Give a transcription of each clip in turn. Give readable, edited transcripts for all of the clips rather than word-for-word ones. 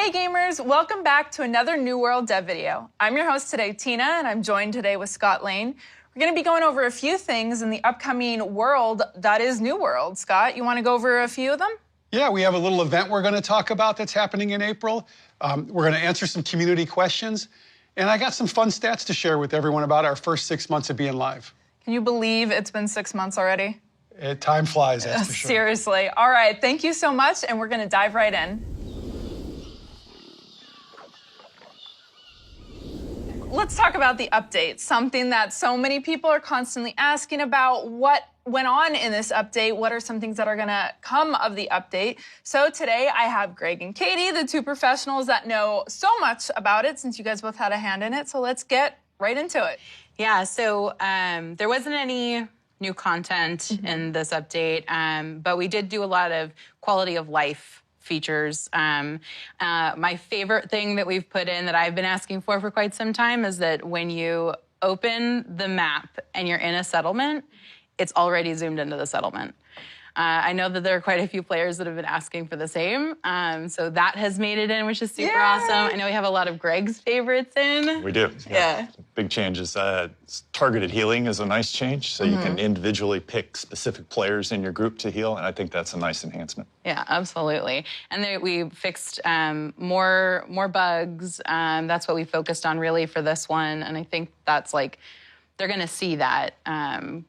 Hey gamers, welcome back to another New World Dev video. I'm your host today, Tina, and I'm joined today with Scott Lane. We're going to be going over a few things in the upcoming world that is New World. Scott, you want to go over a few of them? Yeah, we have a little event we're going to talk about that's happening in April. We're going to answer some community questions, and I got some fun stats to share with everyone about our first 6 months of being live. Can you believe it's been 6 months already? Time flies, that's for sure. Seriously. All right, thank you so much, and we're going to dive right in. Let's talk about the update, something that so many people are constantly asking about. What went on in this update? What are some things that are gonna come of the update? So today I have Greg and Katie, the two professionals that know so much about it since you guys both had a hand in it. So let's get right into it. Yeah, so there wasn't any new content in this update, but we did do a lot of quality of life features. My favorite thing that we've put in that I've been asking for quite some time is that when you open the map and you're in a settlement, it's already zoomed into the settlement. I know that there are quite a few players that have been asking for the same, so that has made it in, which is super awesome. I know we have a lot of Greg's favorites in. We do. Yeah. Big changes. Targeted healing is a nice change, so you can individually pick specific players in your group to heal, and I think that's a nice enhancement. Yeah, absolutely. And we fixed more bugs. That's what we focused on really for this one, and I think that's like, they're gonna see that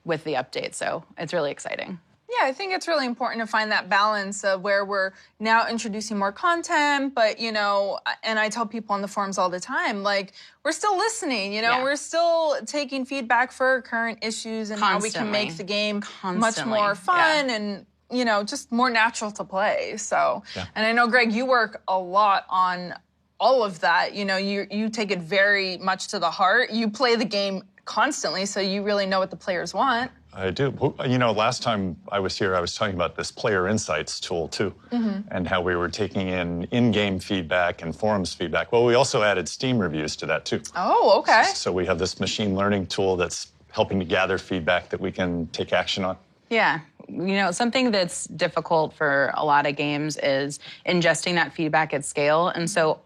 with the update, so it's really exciting. Yeah, I think it's really important to find that balance of where we're now introducing more content, but, you know, and I tell people on the forums all the time, like, we're still listening, you know, we're still taking feedback for current issues and how we can make the game much more fun and, you know, just more natural to play. So, and I know, Greg, you work a lot on all of that. You know, you take it very much to the heart. You play the game constantly, so you really know what the players want. I do. You know, last time I was here, I was talking about this Player Insights tool, too, and how we were taking in-game feedback and forums feedback. Well, we also added Steam reviews to that, too. Oh, okay. So we have this machine learning tool that's helping to gather feedback that we can take action on. Yeah. You know, something that's difficult for a lot of games is ingesting that feedback at scale. And so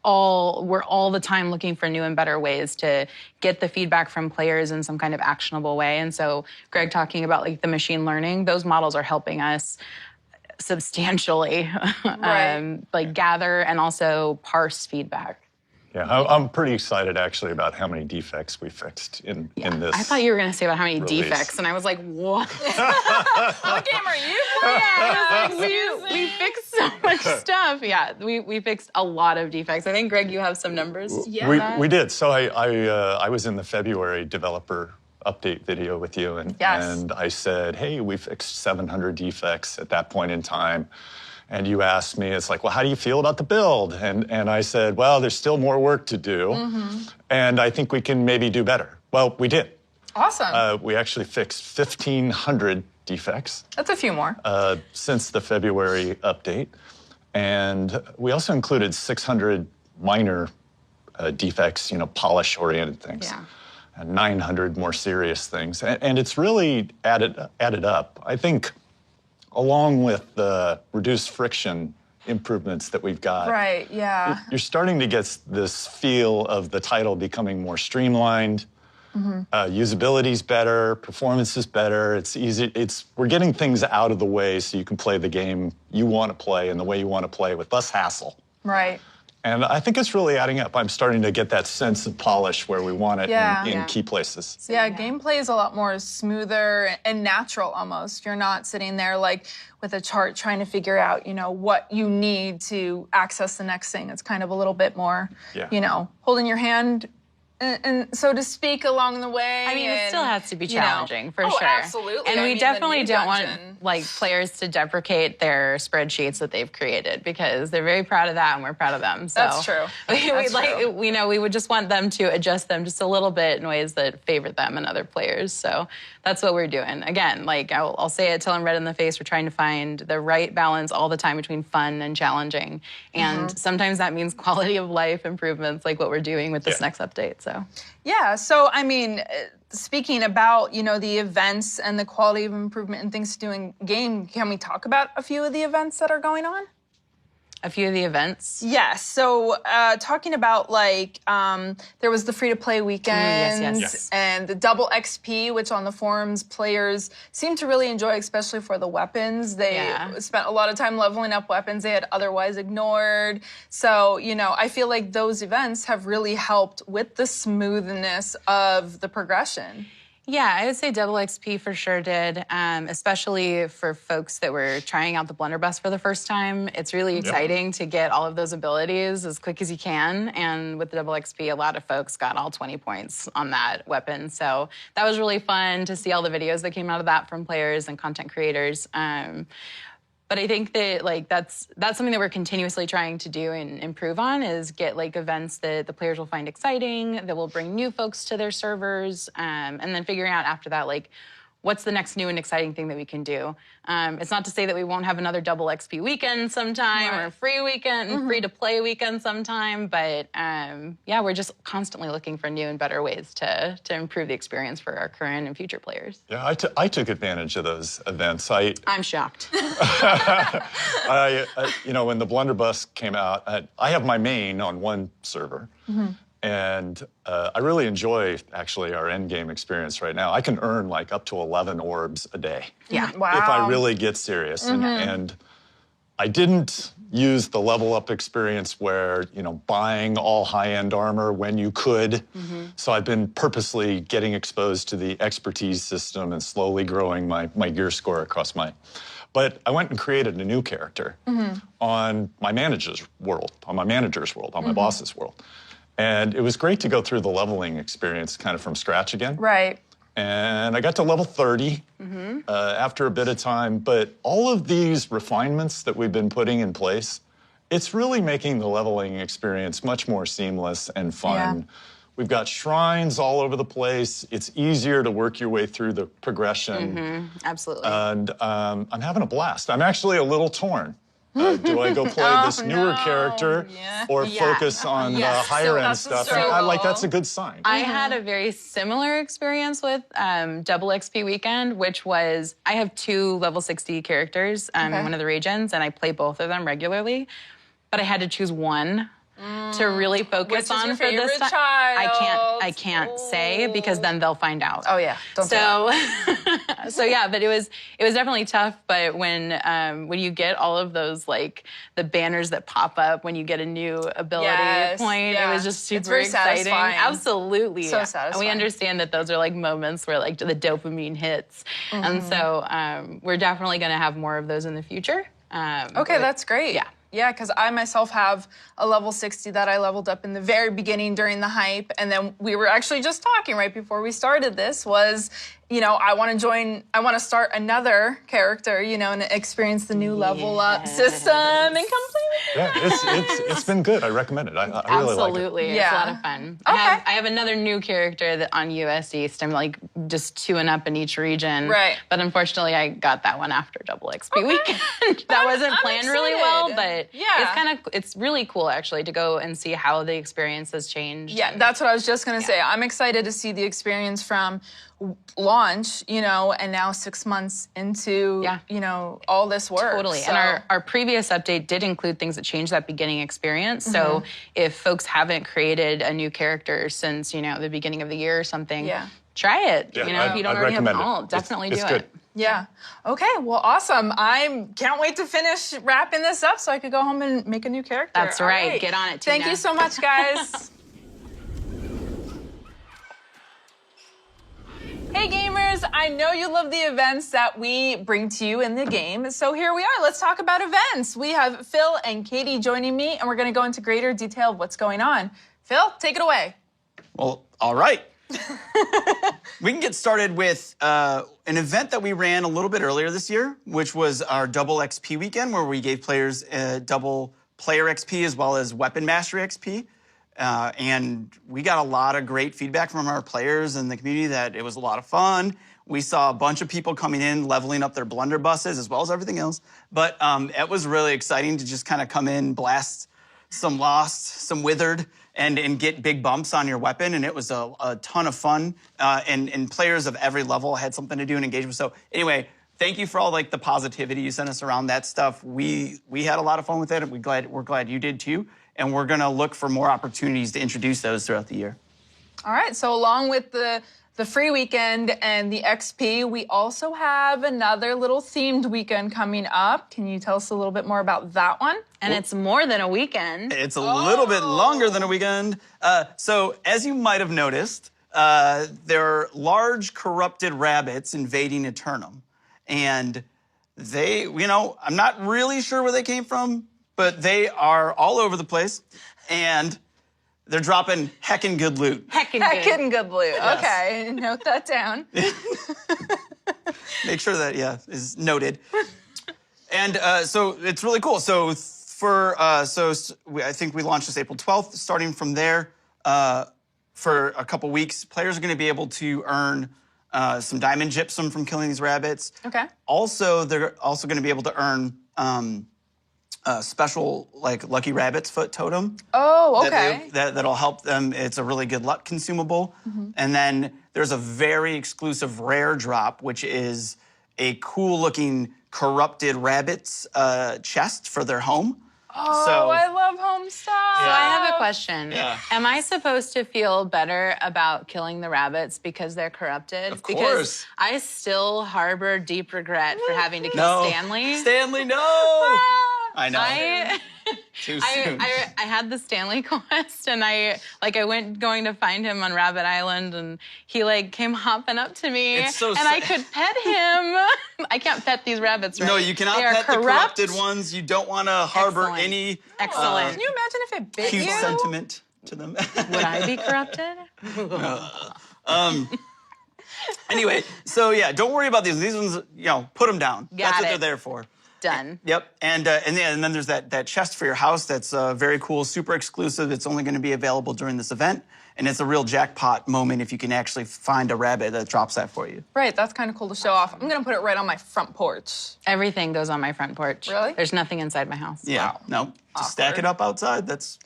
we're all the time looking for new and better ways to get the feedback from players in some kind of actionable way. And so Greg talking about like the machine learning, those models are helping us substantially like gather and also parse feedback. Yeah, I'm pretty excited actually about how many defects we fixed in this. I thought you were going to say about how many defects, and I was like, what? What game are you playing? We fixed so much stuff. Yeah, we fixed a lot of defects. I think, Greg, you have some numbers. Yeah. We did. So I was in the February developer update video with you, and I said, hey, we fixed 700 defects at that point in time. And you asked me, it's like, well, how do you feel about the build? And I said, well, there's still more work to do. And I think we can maybe do better. Well, we did. Awesome. We actually fixed 1,500 defects. That's a few more. Since the February update. And we also included 600 minor defects, you know, polish-oriented things. Yeah. And 900 more serious things. And it's really added up. I think along with the reduced friction improvements that we've got. Right, yeah. You're starting to get this feel of the title becoming more streamlined. Usability's better, performance is better. It's easy. We're getting things out of the way so you can play the game you want to play and the way you want to play with less hassle. Right. And I think it's really adding up. I'm starting to get that sense of polish where we want it in key places. Yeah, gameplay is a lot more smoother and natural almost. You're not sitting there like with a chart trying to figure out, you know, what you need to access the next thing. It's kind of a little bit more, you know, holding your hand and so to speak along the way. I mean, it still has to be challenging, for sure. Absolutely. And we definitely don't want like players to deprecate their spreadsheets that they've created because they're very proud of that and we're proud of them. So that's true. We would just want them to adjust them just a little bit in ways that favor them and other players. So that's what we're doing. Again, like I'll say it till I'm red in the face. We're trying to find the right balance all the time between fun and challenging. And sometimes that means quality of life improvements like what we're doing with this next update. Yeah, so I mean, speaking about, you know, the events and the quality of improvement and things to do in game, can we talk about a few of the events that are going on? a few of the events? Yes. So talking about like there was the free-to-play weekend yes. and the double XP, which on the forums players seem to really enjoy, especially for the weapons. They spent a lot of time leveling up weapons they had otherwise ignored. So, you know, I feel like those events have really helped with the smoothness of the progression. Yeah, I would say double XP for sure did, especially for folks that were trying out the blunderbuss for the first time. It's really exciting to get all of those abilities as quick as you can. And with the double XP, a lot of folks got all 20 points on that weapon. So that was really fun to see all the videos that came out of that from players and content creators. But I think that like that's something that we're continuously trying to do and improve on is get like events that the players will find exciting, that will bring new folks to their servers, and then figuring out after that like what's the next new and exciting thing that we can do. It's not to say that we won't have another double XP weekend sometime or a free weekend, free to play weekend sometime, but yeah, we're just constantly looking for new and better ways to improve the experience for our current and future players. Yeah, I took advantage of those events. I'm shocked. You know, when the blunderbuss came out, I have my main on one server. And I really enjoy, actually, our end game experience right now. I can earn like up to 11 orbs a day. Yeah. Wow. If I really get serious. And I didn't use the level up experience where, you know, buying all high-end armor when you could. So I've been purposely getting exposed to the expertise system and slowly growing my gear score across my... But I went and created a new character on my manager's world, on my boss's world. And it was great to go through the leveling experience kind of from scratch again. Right. And I got to level 30 after a bit of time. But all of these refinements that we've been putting in place, it's really making the leveling experience much more seamless and fun. Yeah. We've got shrines all over the place. It's easier to work your way through the progression. Absolutely. And I'm having a blast. I'm actually a little torn. Do I go play this newer character or focus on the higher end stuff? And that's a good sign. I had a very similar experience with double XP weekend, which was I have 2 level 60 characters in one of the regions, and I play both of them regularly. But I had to choose one to really focus on for this time. I can't say because then they'll find out. Oh yeah. So yeah, but it was definitely tough. But when you get all of those like the banners that pop up when you get a new ability point, it was just super exciting. Satisfying. Absolutely. So satisfying. And we understand that those are like moments where like the dopamine hits, and so we're definitely going to have more of those in the future. Okay, that's great. Yeah. Yeah, because I myself have a level 60 that I leveled up in the very beginning during the hype. And then we were actually just talking right before we started this was, you know, I want to start another character, you know, and experience the new level up system and completely. Yeah, it's been good. I recommend it. I really like it. Absolutely. It's a lot of fun. Okay. I have another new character that on US East. I'm like just 2-ing up in each region. Right. But unfortunately, I got that one after double XP weekend. That wasn't planned really well, but it's really cool actually to go and see how the experience has changed. Yeah, that's what I was just going to say. I'm excited to see the experience from launch, you know, and now 6 months into, you know, all this work. Totally. So. And our previous update did include things that changed that beginning experience. So if folks haven't created a new character since, you know, the beginning of the year or something, try it. Yeah, you know, if you don't already have it all, definitely do good. it. Yeah. Okay. Well, awesome. I can't wait to finish wrapping this up so I could go home and make a new character. That's right. Get on it, Tina. Thank you so much, guys. Hey gamers, I know you love the events that we bring to you in the game, so here we are. Let's talk about events. We have Phil and Katie joining me, and we're going to go into greater detail of what's going on. Phil, take it away. Well, all right. We can get started with an event that we ran a little bit earlier this year, which was our double XP weekend, where we gave players double player XP as well as weapon mastery XP. And we got a lot of great feedback from our players and the community that it was a lot of fun. We saw a bunch of people coming in, leveling up their blunderbusses as well as everything else. But it was really exciting to just kind of come in, blast some Lost, some Withered, and get big bumps on your weapon. And it was a ton of fun. And players of every level had something to do and engage with. So anyway, thank you for all like the positivity you sent us around that stuff. We had a lot of fun with it, and we're glad you did too. And we're gonna look for more opportunities to introduce those throughout the year. All right, so along with the free weekend and the XP, we also have another little themed weekend coming up. Can you tell us a little bit more about that one? And it's more than a weekend. It's a little bit longer than a weekend. So as you might have noticed, there are large corrupted rabbits invading Eternum. And they, I'm not really sure where they came from, but they are all over the place. And they're dropping heckin' good loot. Heckin' good loot. Yes. Okay, note that down. Make sure that, is noted. And so it's really cool. So I think we launched this April 12th. Starting from there, for a couple weeks, players are going to be able to earn some diamond gypsum from killing these rabbits. Okay. Also, they're also going to be able to earn special like Lucky Rabbit's Foot totem. Oh, okay. That'll help them. It's a really good luck consumable. Mm-hmm. And then there's a very exclusive rare drop, which is a cool-looking corrupted rabbit's chest for their home. Oh, I love home stuff. So I have a question. Yeah. Am I supposed to feel better about killing the rabbits because they're corrupted? Of course. Because I still harbor deep regret for having to kill Stanley. Stanley, no! I know. Too soon. I had the Stanley quest, and I went going to find him on Rabbit Island, and he came hopping up to me, It's so and I could pet him. I can't pet these rabbits, right? No, you cannot They are pet the corrupt. corrupted ones. You don't want to harbor Excellent. any Excellent. Can you imagine if it bit cute you? sentiment to them. Would I be corrupted? Anyway, so don't worry about these. These ones, put them down. That's what they're there for. Done. Yep, and then there's that chest for your house that's very cool, super exclusive. It's only going to be available during this event, and it's a real jackpot moment if you can actually find a rabbit that drops that for you. Right, that's kind of cool to show off. I'm gonna put it right on my front porch. Everything goes on my front porch. Really? There's nothing inside my house. Yeah, no, just stack it up outside. That's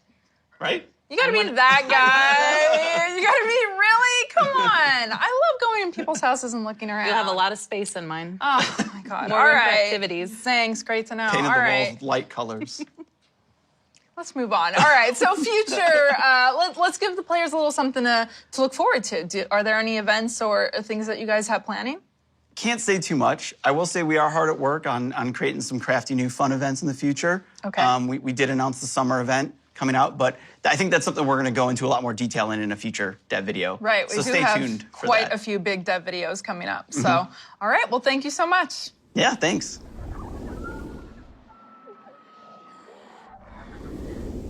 right. You gotta be that guy. You gotta be really. Come on. I love going in people's houses and looking around. You'll have a lot of space in mine. Oh my God. More All room for right. activities. Thanks. Great to know. Painted All the right. walls with light colors. Let's move on. All right. So future. Let's give the players a little something to look forward to. Are there any events or things that you guys have planning? Can't say too much. I will say we are hard at work on creating some crafty new fun events in the future. Okay. We did announce the summer event coming out, but I think that's something we're going to go into a lot more detail in a future dev video. Right. So We stay do have tuned for quite that. a few big dev videos coming up. So, all right. Well, thank you so much. Yeah, thanks.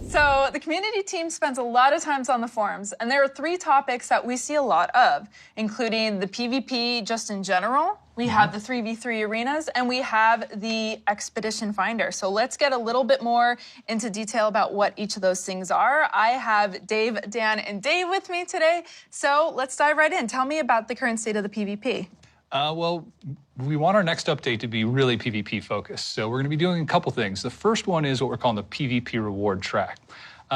So the community team spends a lot of times on the forums, and there are 3 topics that we see a lot of, including the PvP just in general. We have the 3v3 arenas, and we have the Expedition Finder. So let's get a little bit more into detail about what each of those things are. I have Dave, Dan, and Dave with me today. So let's dive right in. Tell me about the current state of the PvP. Well, we want our next update to be really PvP focused. So we're going to be doing a couple things. The first one is what we're calling the PvP reward track.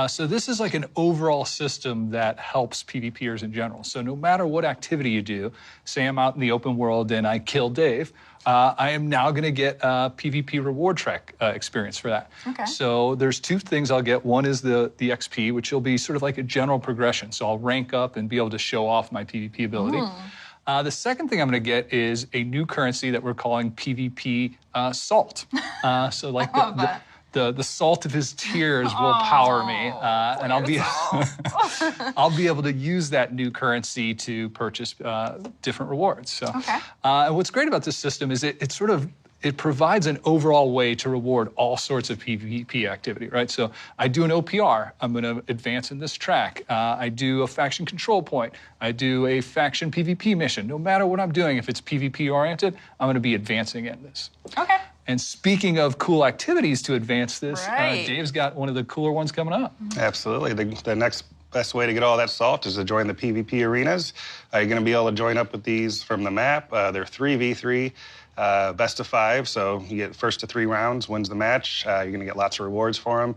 So this is like an overall system that helps PvPers in general. So no matter what activity you do, say I'm out in the open world and I kill Dave, I am now going to get a PvP reward track experience for that. Okay. So there's 2 things I'll get. One is the XP, which will be sort of like a general progression. So I'll rank up and be able to show off my PvP ability. The second thing I'm going to get is a new currency that we're calling PvP salt. So like the salt of his tears will power me, and I'll be able to use that new currency to purchase different rewards. So, and what's great about this system is it provides an overall way to reward all sorts of PvP activity, right? So I do an OPR, I'm going to advance in this track. I do a faction control point. I do a faction PvP mission. No matter what I'm doing, if it's PvP oriented, I'm going to be advancing in this. Okay. And speaking of cool activities to advance this, Right. Dave's got one of the cooler ones coming up. Absolutely. The next best way to get all that salt is to join the PvP arenas. You're going to be able to join up with these from the map. They're 3v3. Best of 5, so you get first to 3 rounds, wins the match. You're going to get lots of rewards for them.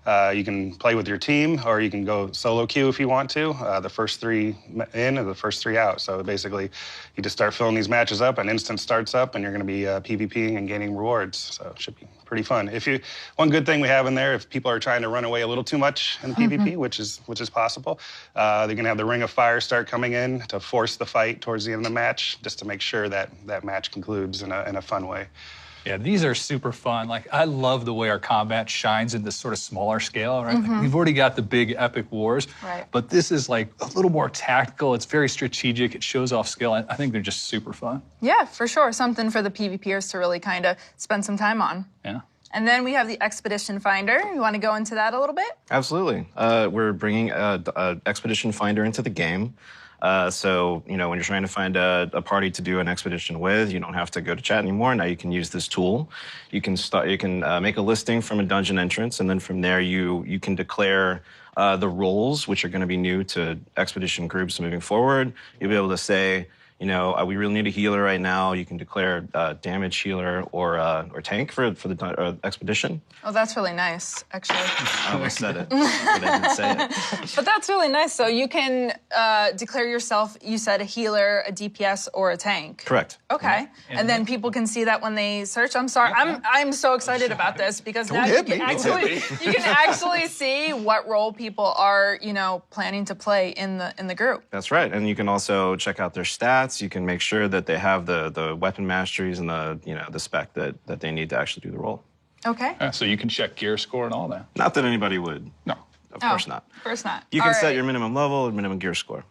You can play with your team, or you can go solo queue if you want to. The first 3 in and the first 3 out. So basically, you just start filling these matches up, an instant starts up, and you're going to be PvPing and gaining rewards. So it should be pretty fun. One good thing we have in there, if people are trying to run away a little too much in PvP, which is possible, they're going to have the Ring of Fire start coming in to force the fight towards the end of the match, just to make sure that that match concludes in a fun way. Yeah, these are super fun. Like, I love the way our combat shines in this sort of smaller scale, right? Like, we've already got the big epic wars, but this is like a little more tactical. It's very strategic. It shows off skill. I think they're just super fun. Yeah, for sure. Something for the PvPers to really kind of spend some time on. Yeah. And then we have the Expedition Finder. You want to go into that a little bit? Absolutely. We're bringing a Expedition Finder into the game. So, when you're trying to find a party to do an expedition with, you don't have to go to chat anymore. Now you can use this tool. You can make a listing from a dungeon entrance, and then from there you can declare the roles, which are going to be new to expedition groups moving forward. You'll be able to say, we really need a healer right now. You can declare damage healer or tank for the expedition. Oh, that's really nice, actually. I almost said it, but I didn't say it. But that's really nice. So you can declare yourself, you said a healer, a DPS, or a tank. Correct. Okay. And then people can see that when they search. I'm sorry. I'm so excited about this because now you can actually see what role people are, planning to play in the group. That's right. And you can also check out their stats. You can make sure that they have the weapon masteries and the spec that they need to actually do the role. Okay. So you can check gear score and all that. Not that anybody would. No. Of course not. Of course not. You can set your minimum level and minimum gear score.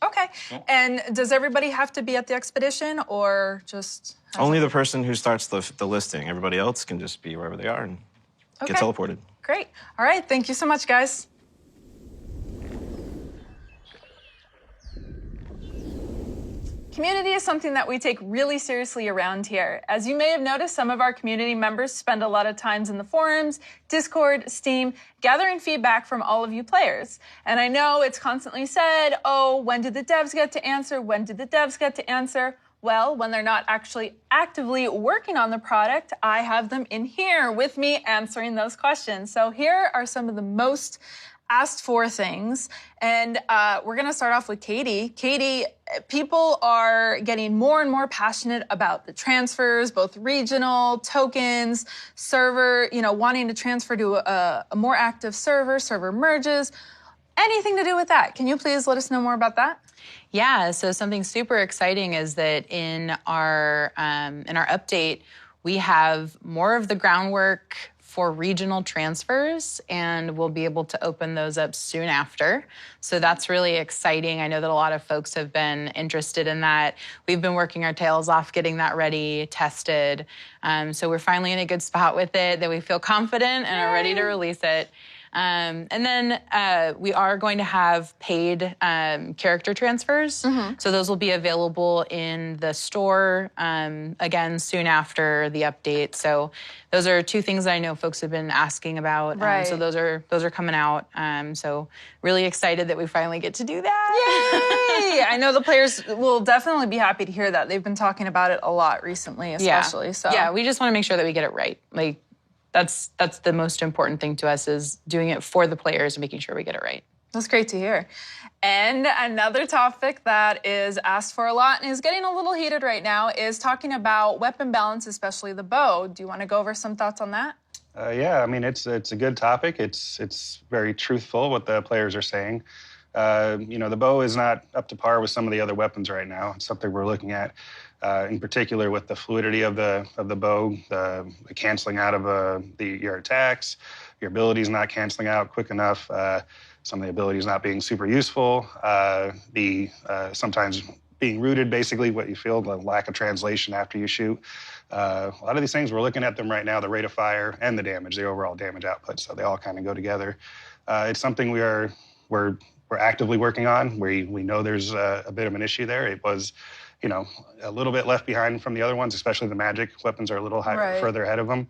Okay. And does everybody have to be at the expedition or just... Only the person who starts the listing. Everybody else can just be wherever they are and get teleported. Great. All right. Thank you so much, guys. Community is something that we take really seriously around here. As you may have noticed, some of our community members spend a lot of times in the forums, Discord, Steam, gathering feedback from all of you players. And I know it's constantly said, oh, when did the devs get to answer? When did the devs get to answer? Well, when they're not actually actively working on the product, I have them in here with me answering those questions. So here are some of the most asked for things. And we're going to start off with Katie. Katie, people are getting more and more passionate about the transfers, both regional, tokens, server, wanting to transfer to a more active server merges. Anything to do with that? Can you please let us know more about that? Yeah, so something super exciting is that in our update, we have more of the groundwork for regional transfers, and we'll be able to open those up soon after. So that's really exciting. I know that a lot of folks have been interested in that. We've been working our tails off getting that ready, tested. So we're finally in a good spot with it, that we feel confident and are ready to release it. And then we are going to have paid character transfers. So those will be available in the store, again, soon after the update. So those are two things that I know folks have been asking about. So those are coming out. So really excited that we finally get to do that. Yay! I know the players will definitely be happy to hear that. They've been talking about it a lot recently, especially. Yeah. So yeah, we just want to make sure that we get it right. Like, that's the most important thing to us, is doing it for the players and making sure we get it right. That's great to hear. And another topic that is asked for a lot and is getting a little heated right now is talking about weapon balance, especially the bow. Do you want to go over some thoughts on that? Yeah, I mean, it's a good topic. It's very truthful what the players are saying. The bow is not up to par with some of the other weapons right now. It's something we're looking at. In particular with the fluidity of the bow, the canceling out of your attacks, your abilities not canceling out quick enough, some of the abilities not being super useful, sometimes being rooted, basically what you feel, the lack of translation after you shoot. A lot of these things, we're looking at them right now, the rate of fire and the damage, the overall damage output, so they all kind of go together. It's something we're actively working on. We know there's a bit of an issue there. It was a little bit left behind from the other ones, especially the magic weapons are a little further ahead of them.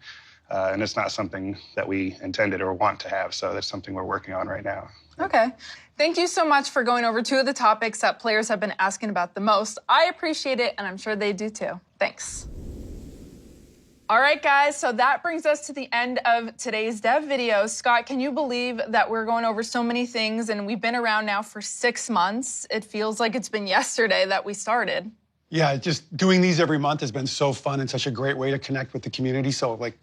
And it's not something that we intended or want to have. So that's something we're working on right now. Okay. Thank you so much for going over two of the topics that players have been asking about the most. I appreciate it, and I'm sure they do too. Thanks. All right, guys, so that brings us to the end of today's dev video. Scott, can you believe that we're going over so many things and we've been around now for 6 months? It feels like it's been yesterday that we started. Yeah, just doing these every month has been so fun and such a great way to connect with the community. So, like,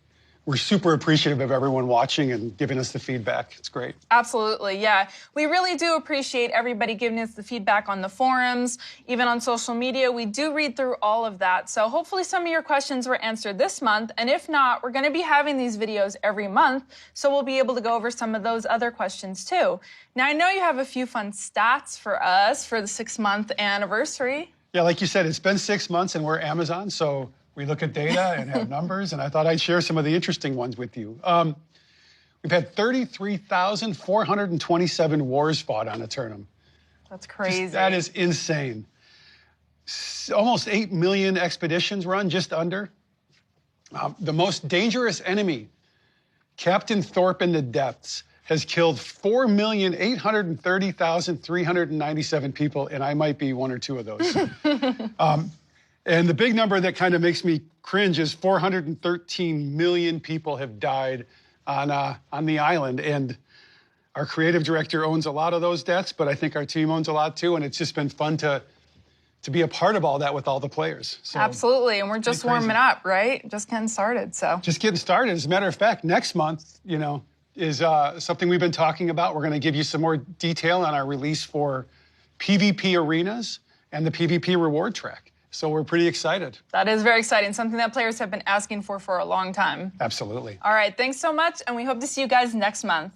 we're super appreciative of everyone watching and giving us the feedback. It's great. Absolutely, yeah. We really do appreciate everybody giving us the feedback on the forums, even on social media. We do read through all of that. So hopefully some of your questions were answered this month. And if not, we're going to be having these videos every month. So we'll be able to go over some of those other questions too. Now, I know you have a few fun stats for us for the 6-month anniversary. Yeah, like you said, it's been 6 months and we're Amazon. So we look at data and have numbers, and I thought I'd share some of the interesting ones with you. We've had 33,427 wars fought on Eternum. That's crazy. That is insane. Almost 8 million expeditions run, just under. The most dangerous enemy, Captain Thorpe in the Depths, has killed 4,830,397 people, and I might be one or two of those. And the big number that kind of makes me cringe is 413 million people have died on the island. And our creative director owns a lot of those deaths, but I think our team owns a lot too. And it's just been fun to be a part of all that with all the players. So, absolutely, and we're just warming up, right? Just getting started, so. Just getting started. As a matter of fact, next month, you know, is something we've been talking about. We're going to give you some more detail on our release for PvP arenas and the PvP reward track. So we're pretty excited. That is very exciting, something that players have been asking for a long time. Absolutely. All right, thanks so much, and we hope to see you guys next month.